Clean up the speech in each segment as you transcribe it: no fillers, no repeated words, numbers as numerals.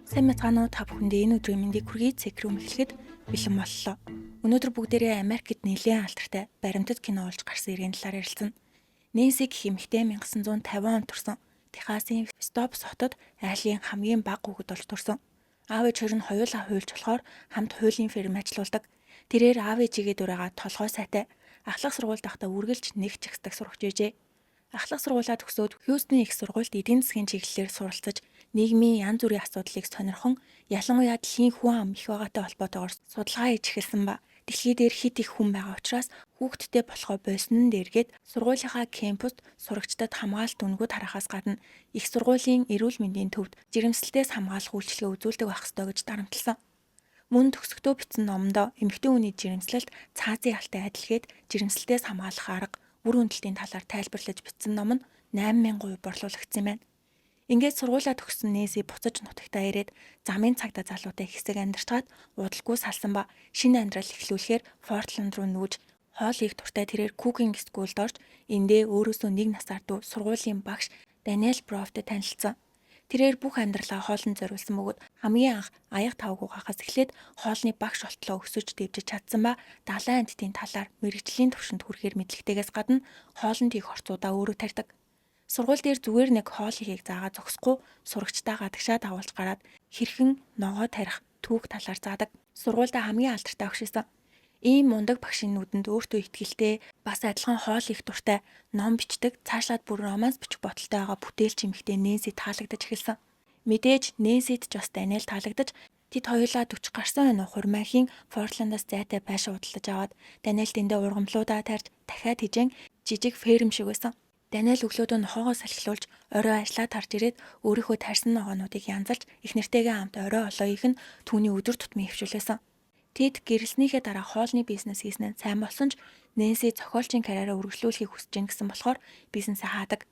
Сайн мэцгаанууд та бүхэндээ энэ өдрийн мэндийг хүргэе. Цэкрүүм эхлэхэд бэлэн боллоо. Өнөөдөр бүгдээрээ Америкт нэлээд алдартай баримтат кино олж гарсан иргэн талаар ярилцсан. Нэнси гэх эмэгтэй 1950 онд төрсөн. Техасын Стопс хотод айлын хамгийн бага хүүхэд болж төрсөн. Аав ээж хоёр нь хоёулаа хуульч болохоор хамт хуулийн фирм ажиллаулдаг. Тэрээр аав ээжигээ дураагаа толгой сайтай. Ахлах сургуульд байхдаа үргэлж нэг ч ихсдэг сурагч байжээ. Ахлах сургуулаа төгсөөд Хьюстон их сургуульд эдийн засгийн чиглэлээр суралцаж нийгмийн янз бүрийн асуудлыг сонирхон ялангуяа дэлхийн хүн ам их байгаатай холбоотойгоор судалгаа хийж эхэлсэн ба дэлхий дээр хит их хүн байгаа учраас хүүхдтэй болохоо бойсон нь дээргээд сургуулийнхаа кампуст сурагчдад хамгаалалт үнэгүүд харахаас гадна их сургуулийн эрүүл мэндийн төвд жирэмслэлтээс хамгаалах үйлчилгээ үзүүлдэг байх ёстой гэж дарамтласан. Мөн төгсгөдөө бичсэн номдоо эмэгтэй хүний жирэмслэлт цаазын алтай адилгээд жирэмслэлтээс хамгаалах арга үр хөндлөлтийн талаар тайлбарлаж бичсэн ном нь 8,000% борлуулагдсан юм байна. Ингээд сургуулаа төгссөн Нэнси буцаж нутагтаа ирээд замын цагдаа залуутай хэсэг амьдарчаад удалгүй салсан ба шинэ амьдрал эхлүүлэхээр Портланд руу нүүж хоол их туртай тэрээр кукинг скулд орж эндээ өөрөөсөө 1 насаар дүү сургуулийн багш Даниэл Брофтэд танилцсан. Тэрээр бүх амьдралаа хоолнд зориулсан бөгөөд хамгийн анх аяга тавгүй гахаас эхлээд хоолны багш болтлоо өсөж дэвжиж чадсан ба далайн амьтдын талаар мэрэгжлийн төвшөнд хүрэхээр мэдлэгтэйгээс гадна хоолнд их орцуудаа өөрөө тарьдаг. Сургууль дээр зүгээр нэг хоол хийхийг заагаа зогсохгүй сурагчдаа гадагшаа давуулж гараад хэрхэн ногоо тарих түүх талаар заадаг. Сургуультай хамгийн алдартай багш байсан. Ийм мундаг багшийн нүдэнд өөртөө итгэлтэй бас адилхан хоол их дуртай ном бичдэг цаашлаад бүр романс бичих бодолтой байгаа бүтээлч эмэгтэй Нэнси таалагдаж эхэлсэн. Мэдээж Нэнсид ч бас Даниэл таалагдаж тэд хоёулаа 40 гарсан хойно хурмаахийн Портландаас зайтай байшин худалдаж аваад Даниэл тэндээ ургамлуудаа тарьж дахиад хижээн жижиг ферм шиг байсан. Даниэл өглөөдөө нохоогоо салхилуулж орой ажлаа тарж ирээд өөрийнхөө тарьсан ногоонуудыг янзалж их нэртэйгээ хамт орой олоо их нь түүний өдөр тутмын хөвшүүлсэн. Тэд гэрэлснийхээ дараа хоолны бизнес хийснээр сайн болсон ч Нэнси зохиолчийн карьераа үргэлжлүүлэхийг хүсэж гин гэсэн болохоор бизнесээ хаадаг.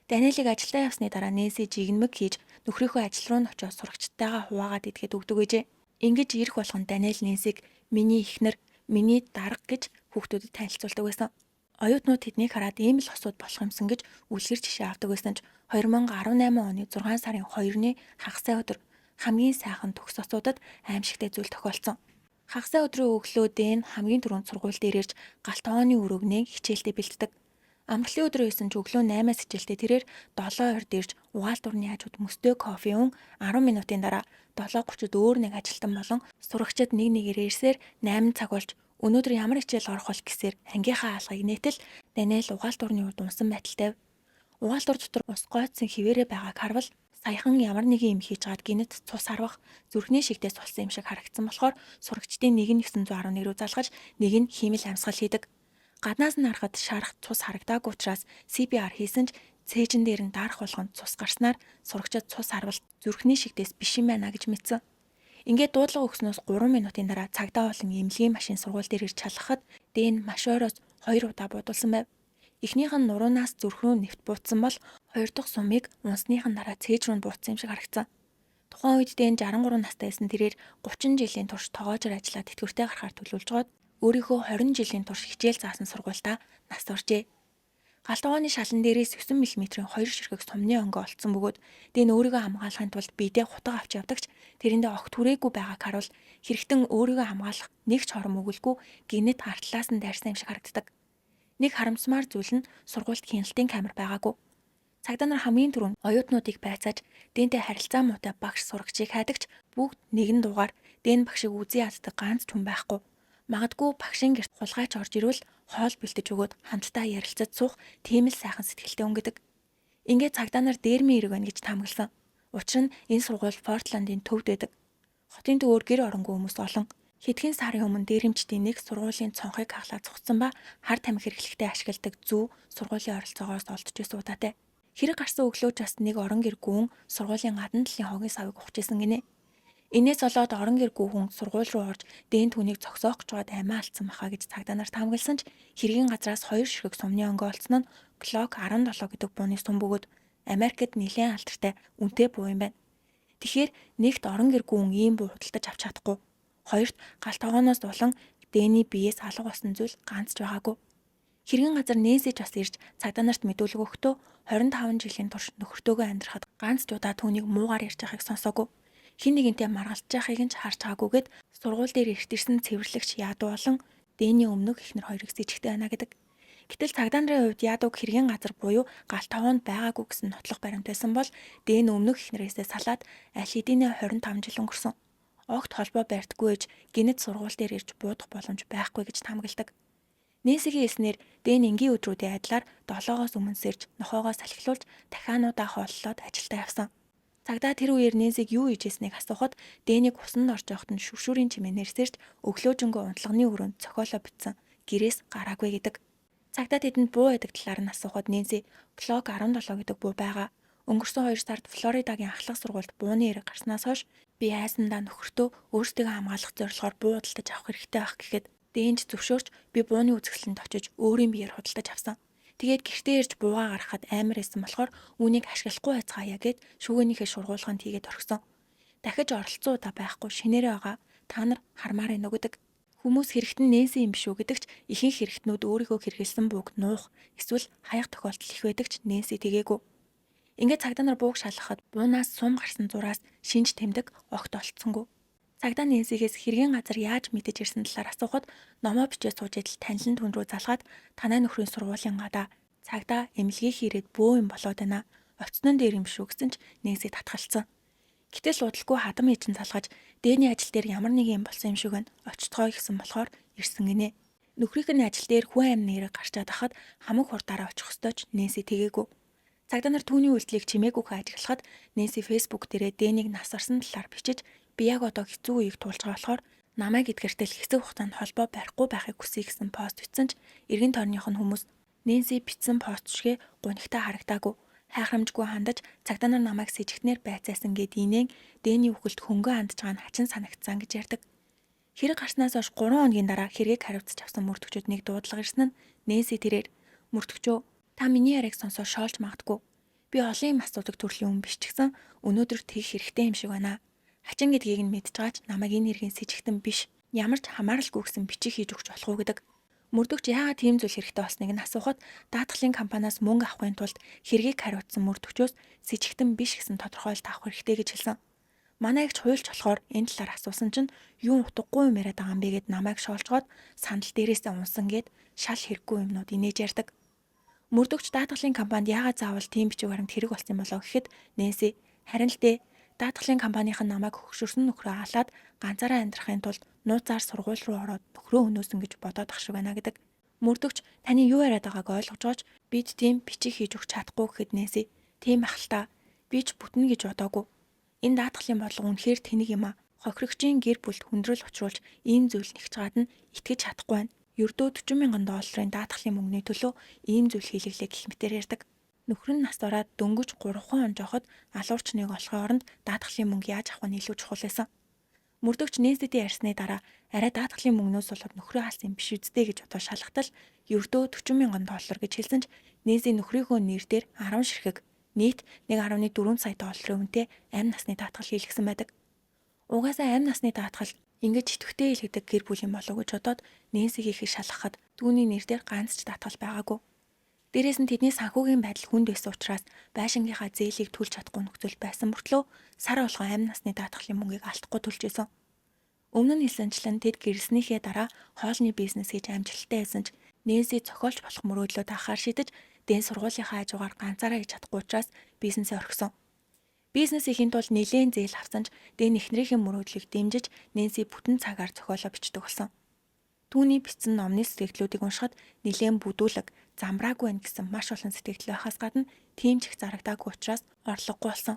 Даниэлийг ажилдаа явсны дараа Нэнси жигнэмэг хийж нөхрийнхөө ажил руу нь очиж сурагчтайгаа хуваагаад идэхэд өгдөг гэжээ. Ингэж ирэх болгон Даниэл Нэнсиг миний эхнэр, миний дарга гэж хүүхдүүдэд танилцуулдаг байсан. Оюутнууд тэднийг хараад ийм л хосууд болох юмсан гэж үлгэр жишээ авдаг байсан ч 2018 оны 6 сарын 2-ны хагасаа өдөр хамгийн сайхан төгс осуудад аимшигтай зүйл тохиолдсон. Хагасаа өдрийн өглөө Дэн хамгийн түрүүнд сургууль дээр ирж галт тооны өрөөгнийг хичээлдээ бэлддэг. Амралтын өдрөө исэн ч өглөө 8-аас хичээлдээ тэрээр 7:20-д ирж угаалт урны хажууд мөстэй кофе уун 10 минутын дараа 7:30-д өөр нэг ажилтан болон сурагчид нэг нэгээр ирсээр 8 цаг болж өнөөдөр ямар хичээл орох бол гэсээр ангийнхаа алгыг нээтэл Даниэл угаалт урны урд унсан байдалтай. Угаалт ур дотор ус гойцсон хിവэрэ байгааг харвал саяхан ямар нэгэн юм хийж гаад гинэт цус харвах зүрхний шигтээс болсон юм шиг харагдсан болохоор сурагчдын нэг нь 911 рүү залгаж нэг нь хиймэл амьсгал хийдэг. Гаднаас нь харахад шарах цус харагдаагүй учраас CPR хийсэн ч цээжин дээр нь дарах болгонд цус гарснаар сурагчид цус харвал зүрхний шигтээс биш юм байна гэж мэдсэн. Ингээд дуудлага өгснөөс 3 минутын дараа цагдаа болон эмнэлгийн машин сургууль дээр ирж чалгахад Дэн маш ойроос 2 удаа буудулсан байв. Эхнийх нь нуруунаас зүрх рүү нэвт буутсан бол хоёр дахь сумыг унсных нь дараа цээж рүү буутсан юм шиг харагдсан. Тухайн үед Дэн 63 настай байсан тэрээр 30 жилийн турш тоогоожор ажиллаад тэтгэвртэй гарахаар төлөвлөж гоод өөрийнхөө 20 жилийн турш хичээл заасан сургуультай нас оржээ. Галтгооны шалан дээрээс 9 мм-ийн 2 ширхэг сумны онгоо олцсон бөгөөд Дэн өөрийгөө хамгаалахын тулд биедээ хутга авч явдагч тэрэндээ огт хүрээгүй байгааг харуул хэрэгтэн өөрийгөө хамгаалах нэг ч хором өгөлгүй гинэт артлаас нь дайрсан юм шиг харагддаг. Нэг харамсмаар зүйл нь сургуульд хяналтын камер байгаагүй. Цагдаа нар хамгийн түрүүнд оюутнуудыг байцааж Дэнтэй харилцаа муутай багш сурагчийг хайдагч бүгд нэгэн дугаар Дэн багшийг үзий яддаг ганц ч хүн байхгүй. Магадгүй багшийн гэрт хулгайч орж ирвэл хоол бэлдэж өгөөд хамтдаа ярилцаж суух тийм л сайхан сэтгэлтэй хүн гэдэг. Ингээд цагдаа нар дээрмийн эрэг байна гэж таамагласан. Учир нь энэ сургууль Портландын төвд байдаг. Хотын төвөөр гэр оронгүй хүмүүс олон. Хэдхэн сарын өмнө дээрэмчдийн нэг сургуулийн цонхыг хаглаад цугцсан ба хар тамхи хэрэглэхдээ ашигладаг зүү сургуулийн оролцоогоос олдож байсан удаатай. Хэрэг гарсан өглөөч бас нэг орон гэр гүн сургуулийн гадна талын хогийн савыг ухаж исэн гинэ. Инээс болоод орон гэр гүн сургууль руу орж Дэн түүнийг зогсоох гэж байгаад амиа алдсан баха гэж цагдаа нар таамагласан ч хэргийн газраас 2 ширхэг сумны онгоо олцсон нь Glock 17 гэдэг бууны сум бөгөөд Америкт нэлээд алдартай үнэтэй буу юм байна. Тэгэхээр нэгт орон гэр гүн ийм буу худалдаж авч чадахгүй. Хоёрт галт тогооноос болон Дэний биеэс алга болсон зүйл ганц ч байгаагүй. Хэргийн газар Нэнси ч бас ирж цагдаа нарт мэдүүлэг өгөхдөө 25 жилийн турш нөхөртөөгөө амьдрахад ганц ч удаа түүнийг муугаар ярьж байгааг сонсоогүй. Хин нэгэнтэй маргалж байхыг нь ч харж байгаагүйгээд сургууль дээр ирсэн цэвэрлэгч Ядуу болон Дэний өмнөх эхнэр хоёрыг сэжигтэй байна гэдэг. Гэтэл цагдаа нарын хувьд Ядууг хэргийн газар буюу гал таванд байгаагүй гэсэн нотлох баримт байсан бол Дэн өмнөх эхнэрээсээ салаад аль хэдийнэ 25 жил өнгөрсөн. Огт холбоо барьдаггүй ээж гинэд сургууль дээр ирж буудах боломж байхгүй гэж тамгалдаг. Нээсигийн хэлснээр Дэн энгийн өдрүүдийн адилаар 7-оос өмнө сэрж нохоогоо салхилуулж дахиануудаа хооллоод ажилдаа явсан. Цагдаа тэр үеэр Нэнсиг юу хийжсэнийг асуухад Дэнийг усанд орж явахад нь шүршүүрийн чимээнээр сэрж өглөөжөнгөө унтлагын өрөөнд цохиолоо битсэн гэрээс гараагүй гэдэг. Цагдаа тэдэнд буу байдаг талаар нь асуухад Нэнси Клок 17 гэдэг буу байгаа. Өнгөрсөн 2 сард Флоридагийн ахлах сургуульд бууны хэрэг гарснаас хойш би айсандаа нөхөртөө өөртөө хамгаалах зорилгоор буу худалдаж авах хэрэгтэй байх гэхэд Дэнж зөвшөөрч би бууны үзэсгэлэнт очиж өөрийн биеэр худалдаж авсан. Тэгээд гэртээ ирж буугаа гаргахад амар байсан болохоор үүнийг ашиглахгүй байцгаая гэд шүүгэнийхээ шургуулганд хийгээд орхисон. Дахиж оролцоо удаа байхгүй шинээрээ байгаа. Та нар хармаар байна уу гэдэг. Хүмүүс хэрэгтэн Нэнси юм биш үү гэдэгч ихэнх хэрэгтнүүд өөрийнхөө хэрэгэлсэн бууг нуух эсвэл хаях тохиолдол их байдаг ч Нэнси тэгээгүй. Ингээд цагдаа нар бууг шалгахад буунаас сум гарсан зураас шинж тэмдэг огт олцсонгүй. Цагдаа Нэнсигээс хэргийн газар яаж мэдэж ирсэн талаар асуухад номоо бичиж сууж идэл танилан түн рүү залгаад танай нөхрийн сургуулийн гадаа цагдаа эмнэлгийн хийрээд бөө юм болоод байна. Оцсон дээр юм шүү гэсэн ч Нэнси татгалцсан. Гэтэл удалгүй хадам ээжин залгаж Дэний ажил дээр ямар нэг юм болсон юм шиг байна. Очтгоо гэсэн болохоор ирсэн гинэ. Нөхрийнх нь ажил дээр хүн амны нэрэг гарчаад хахад хамаг хурдаараа очих ёстой ч Нэнси тэгээгүй. Цагдаа нар түүний үйлдэлийг чимээгүйхэн ажиглахад Нэнси фэйсбુક дээрээ Дэнийг нас орсон талаар бичиж би яг одоо хэцүү үеийг туулж байгаа болохоор намайг эдгэртэл хэсэг хугацаанд холбоо барихгүй байхыг хүсье гэсэн пост бичсэн ч эргэн тойрных нь хүмүүс Нэнси бичсэн пост шигэ гунигтай харагдаагүй. Хайхрамжгүй хандаж цагдаа нар намайг сэжигтнэр байцаасан гэд инээн Дэний үхэлд хөнгөн хандж байгаа нь хачин санагдсан гэж ярьдаг. Хэрэг гарснаас хойш 3 хоногийн дараа хэргийг хариуцж авсан мөрдөгчөд нэг дуудлага ирсэн нь Нэнси тэрээр мөрдөгчөө та миний яриаг сонсоод шоолж магадгүй. Би олон юм асуудаг төрлийн хүн биш ч гэсэн өнөөдөр тэгэх хэрэгтэй юм шиг байна. Хачин гэдгийг нь мэдж байгаач намайг энэ хэргийн сэжигтэн биш. Ямар ч хамааралгүй гэсэн бичих хийж өгч болох уу гэдэг. Мөрдөгч яагаад тийм зүйл хэрэгтэй болсныг нь асуухад даатгалын компаниас мөнгө авахын тулд хэргийг хариуцсан мөрдөгчөөс сэжигтэн биш гэсэн тодорхойлолт авах хэрэгтэй гэж хэлсэн. Манай ихч хуульч болохоор энэ талаар асуусан чинь юу утгагүй юм яриад байгаа юм бэ гэд намайг шоолжгоод сандал дээрээсээ унсан гэд шал хэрэггүй юмнууд инээж ярьдаг. Мөрдөгч даатгалын компанид яагаад заавал тийм бичиг баримт хэрэг болсон болоо гэхэд Нэнси харин л дээ даатгалын компанийн намайг хөгшөрсөн нөхрөө халаад ганцаараа амьдрахын тулд нууцаар сургууль руу ороод нөхрөө өнөөсөн гэж бодоод ах шиг байна гэдэг. Мөрдөгч таны юу яриад байгааг ойлгож байгаач бид тийм бичиг хийж өгч чадахгүй гэхэд Нэнси тийм ах л та би ч бүтнэ гэж бодоогүй. Энэ даатгалын бодлого үнэхээр тэнэг юм а. Хохирогчийн гэр бүлд хүндрэл учруулж ийм зүйл нэгж чад нь итгэж чадахгүй байна. Ердөө $40,000 даатгалын мөнгөний төлөө ийм зүйл хийлгэлээ гэх мэтээр ярьдаг. Нөхөр нь нас ороод дөнгөж 3 он жоход алуурчныг олохын оронд даатгалын мөнгө яаж авах нь илүү чухал байсан. Мөрдөгч Нэнситэй ярьсны дараа арай даатгалын мөнгнөөс болоод нөхрөө хаалсан юм биш үсттэй гэж бодож шалгатал ердөө $40,000 гэж хэлсэн ч Нэнси нөхрийнхөө нэр дээр 10 ширхэг нийт $1.4 сая үнэтэй амь насны даатгал хийлгэсэн байдаг. Угаасаа амь насны даатгал ингэж идэвхтэй хийлгдэг гэр бүл юм болов гэж бодоод Нэнсиг хийхийг шалгахад түүний нэр дээр ганц ч даатгал байгаагүй. Дээрээс нь тэдний санхүүгийн байдал хүнд байсан учраас байшингийнхаа зээлийг төлж чадахгүй нөхцөл байсан мөртлөө сар болгон амь насны даатгалын мөнгийг алдахгүй төлж исэн. Өмнө нь хэлсэнчлэн тэд гэрэлснийхээ дараа хоолны бизнес хийж амжилттай байсан ч Нэнси цохиолч болох мөрөөдлөө даахаар шийдэж Дэн сургуулийнхаа хажуугаар ганцаараа хийж чадахгүй учраас бизнесээ орхисон. Бизнес хийхин тулд нэлээд зээл авсан ч Дэн эхнэрийнхээ мөрөөдлийг дэмжиж Нэнси бүтэн цагаар зохиолоо бичдэг болсон. Түүний бичсэн номны сэтгэлдлүүдийг уншихад нэлээд бүдүүлэг, замбраагүй байна гэсэн маш олон сэтгэл байхаас гадна тийм ч их зарагдаагүй учраас орлогогүй болсон.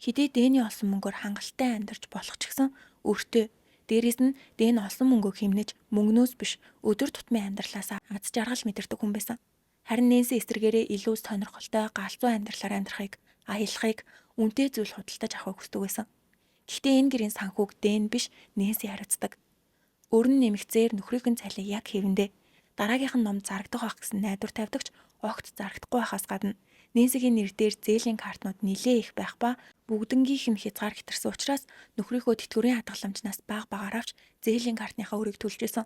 Хэдий Дэний олсон мөнгөөр хангалттай амьдарч болох ч гэсэн өөртөө дээрээс нь Дэн олсон мөнгөө хэмнэж мөнгнөөс биш өдөр тутмын амьдралаасаа аз жаргал мэдэрдэг хүн байсан. Харин Нэнси эсрэгээрээ илүү сонирхолтой галзуу амьдралаар амьдрахыг, аялахыг, үнэтэй зүйл худалдаж авахыг хүсдэг байсан. Гэхдээ энэ гэрийн санхүүг Дэн биш Нэнси хариуцдаг. Өрн нэмэгцээр нөхрийнхэн цалийг яг хэвэндээ дараагийнх нь ном зарагдах байх гэсэн найдвар тавьдагч огт зарагдахгүй байхаас гадна Нэнсигийн нэр дээр зээлийн картнууд нэлээ их байх ба бүгднгийнх нь хязгаар хэтэрсэн учраас нөхрийнхөө тэтгэврийн хадгаламжнаас бага багаар авч зээлийн картныхаа өрийг төлж исэн.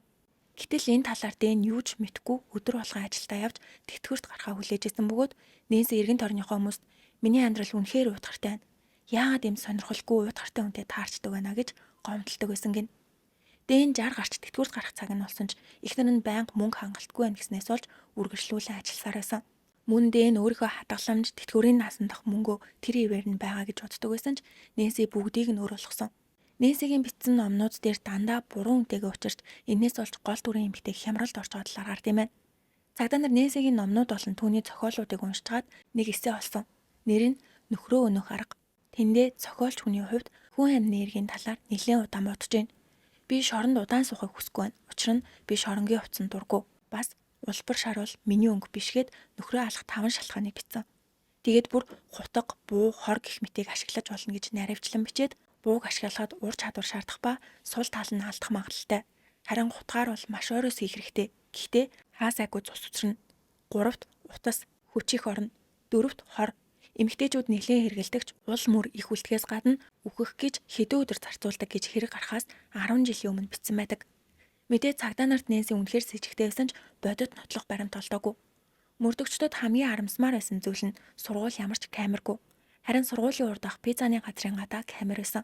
Гэтэл энэ талаар Дэн юу ч мэдэхгүй өдөр болгон ажилдаа явж тэтгэврт гарахаа хүлээж исэн бөгөөд Нэнси эргэн тойрныхоо хүмүүст миний амьдрал үнэхээр уутгартай байна. яагаад ийм сонирхолгүй уйтгартай хүнтэй таарчдаг байна гэж гомдолдог байсан гин. Дээн 60 гарч тэтгэврт гарах цаг нь болсон ч эхнэр нь байнга мөнгө хангалтгүй байна гэснээс болж үргэлжлүүлэн ажилласаар байсан. Мөн Дэн өөрийнхөө хадгаламж тэтгэврийн наасан дах мөнгөө тэр ивээр нь байгаа гэж боддог байсан ч Нэнси бүгдийг нь өөр болгосон. Нэнсигийн бичсэн номнууд дээр дандаа буруу үнэтэйгээ учирч энээс болж гол дүрийн эмэгтэй хямралд орж талаар гард юм байна. Цагдаа нар Нэнсигийн номнууд болон түүний зохиолуудыг уншчихад нэг эссе олсон. Нэр нь Нөхрөө өнөх арга. Тэндээ зохиолч хүний хувьд хүн амны эргийн талаар нэлээд удаан бодож байна. Би шоронд удаан суухыг хүсэхгүй байна. Учир нь би шоронгийн хувцсан дурггүй. Бас улбар шаруул миний өнгө бишгээд нөхрөө алах 5 шалтгааныг бичсэн. Тэгээд бүр хутга, буу, хор гэх мэтийг ашиглаж болно гэж наривчлан бичээд бууг ашиглахад ур чадвар шаардах ба сул тал нь алдах магадлалтай. Харин гутгаар бол маш ойроос хийх хэрэгтэй. Гэхдээ хаасайгүй цус учрна. 3-т утас, хүчих орно. 4-т хор. Эмэгтэйчүүд нэлээд хэрэгэлдэгч уул мөр их үлдэхээс гадна үхэх гэж хэдэн өдөр зарцуулдаг гэж хэрэг гарахаас 10 жилийн өмнө бичсэн байдаг. Мэдээ цагдаа нарт Нэнси үнэхээр сэжигтэй байсан ч бодит нотлох баримт олдоогүй. Мөрдөгчдөд хамгийн харамсмаар байсан зүйл нь сургууль ямар ч камергүй. Харин сургуулийн урд ах пиццаны газрын гадаа камер байсан.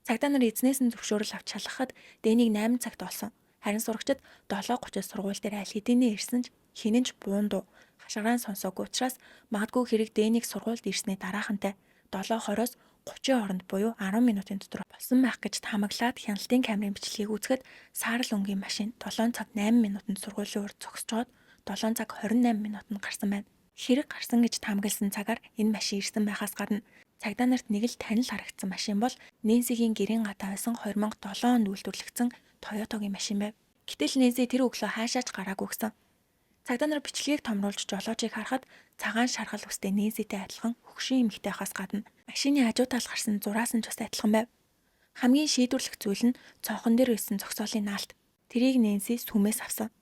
Цагдаа нар эзнээс нь зөвшөөрөл авч шалгахад Дэнийг 8 цагт олсон. Харин сурагчид 7:30-д сургууль дээр аль хэдийнэ ирсэн ч хинэн ч буунду хашгирaan сонсоогүй учраас магадгүй хэрэг Дэнийг сургуульд ирсний дараахантай 7:20-оос 30 хооронд буюу 10 минутын дотор болсон байх гэж таамаглаад хяналтын камерын бичлэгийг үзэхэд саарл өнгийн машин 7 цаг 8 минутанд сургуулийн урд зогсож 7 цаг 28 минутанд гарсан байна. Хэрэг гарсан гэж таамагласан цагаар энэ машин ирсэн байхаас гадна цагдаа нарт нэг л танил харагдсан машин бол Нэнсигийн гэрийн гадаа байсан 2007 онд үйлдвэрлэгдсэн Toyota-гийн машин байв. Гэтэл Нэнси тэр өглөө хаашаач гараагүй гисэн. Цагдаа нар бичлэгийг томруулж жолоочийг харахад цагаан шаргал үстэй Нэнситэй адилхан хөгшин эмэгтэй хаас гадна машины хажуу талд гарсан зураас нь ч бас адилхан байв. Хамгийн шийдвэрлэх зүйл нь цонхон дээр байсан зогсоолын наалт. Тэрийг Нэнси сүмээс авсан.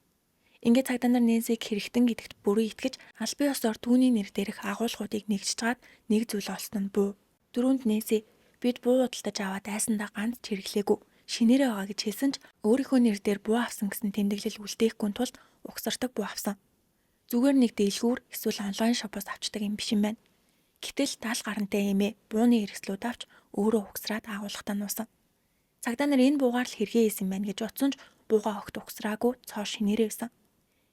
Ингээд цагдаа нар Нэнсиг хэрэгтэн гэдэгт бүрэн итгэж албан ёсоор түүний нэр дээрх агуулгуудыг нэгжиж чаад нэг зүйл олсон нь буу. Дөрөнд Нэнси бид буу худалдаж аваад айсандаа ганц ч хэрэглээгүй. Шинээрээ байгаа гэж хэлсэн ч өөрийнхөө нэр дээр буу авсан гэсэн тэмдэглэл үлдээхгүй тулд угсардаг буу авсан. Зүгээр нэг дэлгүүр эсвэл онлайн шопоос авчдаг юм биш юм байна. Гэтэл 70 гарантай эмээ бууны хэрэгслүүд авч өөрөө угсраад агуулгатаа нуусан. Цагдаа нар энэ буугаар л хэрэгээ хийсэн байна гэж утсан ч буугаа огт угсраагүй цоо шинээрээ байсан.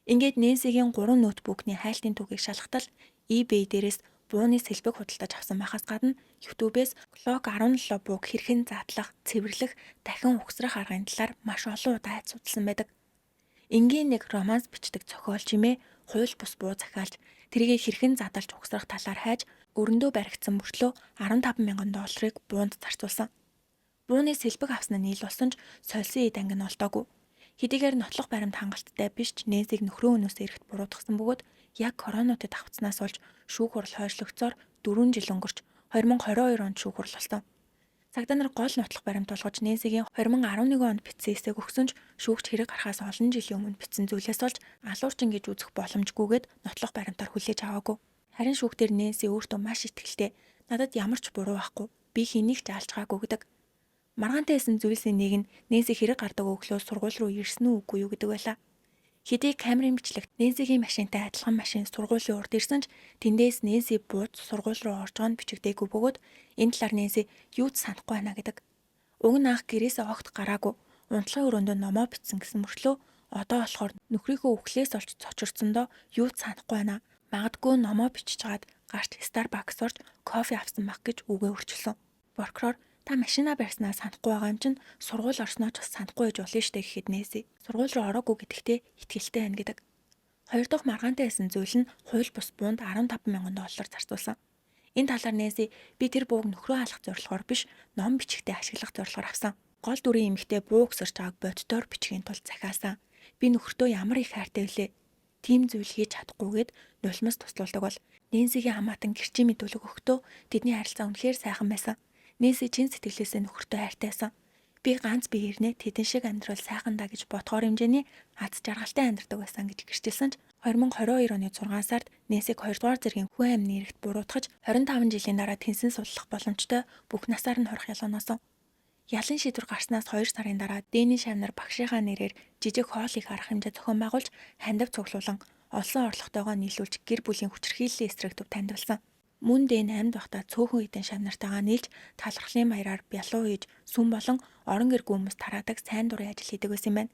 Ингээд Нэнсигийн 3 ноутбукны хайлтын түүхийг шалгатал eBay дээрээс бууны сэлбэг худалдаж авсан байхаас гадна YouTube-ээс Glock 17 бууг хэрхэн задлах, цэвэрлэх, дахин угсрах аргын талаар маш олон удаа судалсан байдаг. Энгийн нэг романс бичдэг зохиолч имээ хууль бус буу захиалж тэрийг хэрхэн задарч угсрах талаар хайж өрөндөө баригдсан мөртлөө $15,000 буунд зарцуулсан. Бууны сэлбэг авсан нь ил болсон ч сольсон эд анги нь олдоогүй. Хэдийгээр нотлох баримт хангалттай биш ч Нэнсиг нөхрөө өнөөс эрэхт буруутгасан бөгөөд яг коронавитой давхцнаас болж шүүх хурал хойшлогцоор 4 жил өнгөрч 2022 онд шүүх хурал болсон. Цагдаа нар гол нотлох баримт олгож Нэнсигийн 2011 онд бичсэн эсээг өгсөн ч шүүгч хэрэг гарахаас олон жилийн өмнө бичсэн зүйлээс болж алуурчин гэж үзэх боломжгүйгээд нотлох баримтаар хүлээж аваагүй. Харин шүүгтэр Нэнси өөртөө маш итгэлтэй надад ямар ч буруу байхгүй би хэнийг ч алж байгаагүй гэдэг. Маргаантай байсан зүйлсийн нэг нь Нэнси хэрэг гардаг өглөө сургууль руу ирсэн үү үгүй юу гэдэг байлаа. Хэдий камерын бичлэгт Нэнсигийн машинтай адилхан машин сургуулийн урд ирсэн ч тэндээс Нэнси бууж сургууль руу орж байгаа нь бичигдээгүй бөгөөд энэ талаар Нэнси юу ч санахгүй байна гэдэг. Уг нь анх гэрээсээ огт гараагүй унтлагын өрөөндөө номоо бичсэн гэсэн мөртлөө одоо болохоор нөхрийнхөө үхлээс олж цочирдсондоо юу ч санахгүй байна. Магадгүй номоо бичиж чаад гарч Starbucks орж кофе авсан баг гэж үгээ өрчилсөн. Прокурор та машина барьснаа санахгүй байгаа юм чинь сургууль орсноо ч бас санахгүй байж болно штэ гэхэд Нэнси сургууль руу ороогүй гэдэгтээ итгэлтэй байна гэдэг. Хоёр дахь маргаантай байсан зүйл нь хууль бус буунд $15,000 зарцуулсан. Энэ талаар Нэнси би тэр бууг нөхрөө алах зорилгоор биш ном бичгтээ ашиглах зорилгоор авсан. Гол дүрийн эмэгтэй буу өсөрч байгааг боддоор бичгийн тулд захиасан. Би нөхртөө ямар их хайртай вүлээ. Тим зүйл хийж чадахгүйгээд нулимс туслуулдаг бол Нэнсигийн хамаатан гэрчийн мэдүүлэг өгөхдөө тэдний харилцаа үнэхээр сайхан байсан. Нэнси чин сэтгэлээсээ нөхөртөө хайртай байсан. Би ганц биеэрнээ тэдэн шиг амьдрал сайхан даа гэж бодхоор хэмжээний аз жаргалтай амьдардаг байсан гэж гэрчилсэн ч 2022 оны 6 сард Нэнсиг 2 дугаар зэргийн хүн амны эрэгт буруутгаж 25 жилийн дараа тэнсэн судлах боломжтой бүх насаар нь хорих ялгааносон. Ялан шийдвэр гарснаас 2 сарын дараа Дэний шавнар багшийнхаа нэрээр жижиг хоол их арга хэмжээ зохион байгуулж хандив цуглуулан олсон орлоготойгоо нийлүүлж гэр бүлийн хүчирхийллийн эсрэг төв таньдвалсан. Мөн дэн амьд байхдаа цөөхөн эдэн шам нартайгаа нийлж талархлын баяраар бялуу хийж сүм болон орон гэр хүмүүс тараадаг сайн дурын ажил хийдэг байсан юм байна.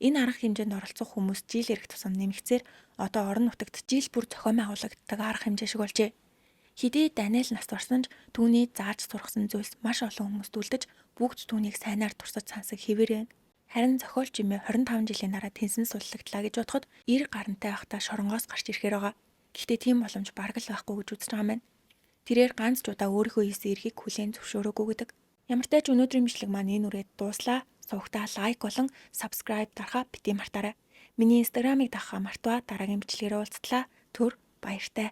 Энэ арга хэмжээнд оролцох хүмүүс жил ирэх тусам нэмэгцээр одоо орон нутагт жил бүр зохион байгуулагддаг арга хэмжээ шиг болжээ. Хэдий Даниэл нас барсан ч түүний зааж сургасан зүйлс маш олон хүмүүст үлдэж бүгд түүнийг сайнаар турсаж сансаг хэвээрээ. Харин зохиолч Жимээ 25 жилийн дараа тэнсэн суллагдлаа гэж бодоход 90 гарантай байхдаа шоронгоос гарч ирэхээр байгаа. Гэхдээ тийм боломж бараг л байхгүй гэж үзэж байгаа юм байна. Тэрээр ганц ч удаа өөрийнхөө хийсэн эрхийг хүлээн зөвшөөрөөгүй гэдэг. Ямар ч тач өнөөдрийн бичлэг маань энэ үрээд дууслаа. Сувгтаа лайк болон subscribe дарахаа бити мартаарай. Миний инстаграмыг дагахаа мартваа дараагийн бичлэгээрээ уулзтлаа. Түр баяртай.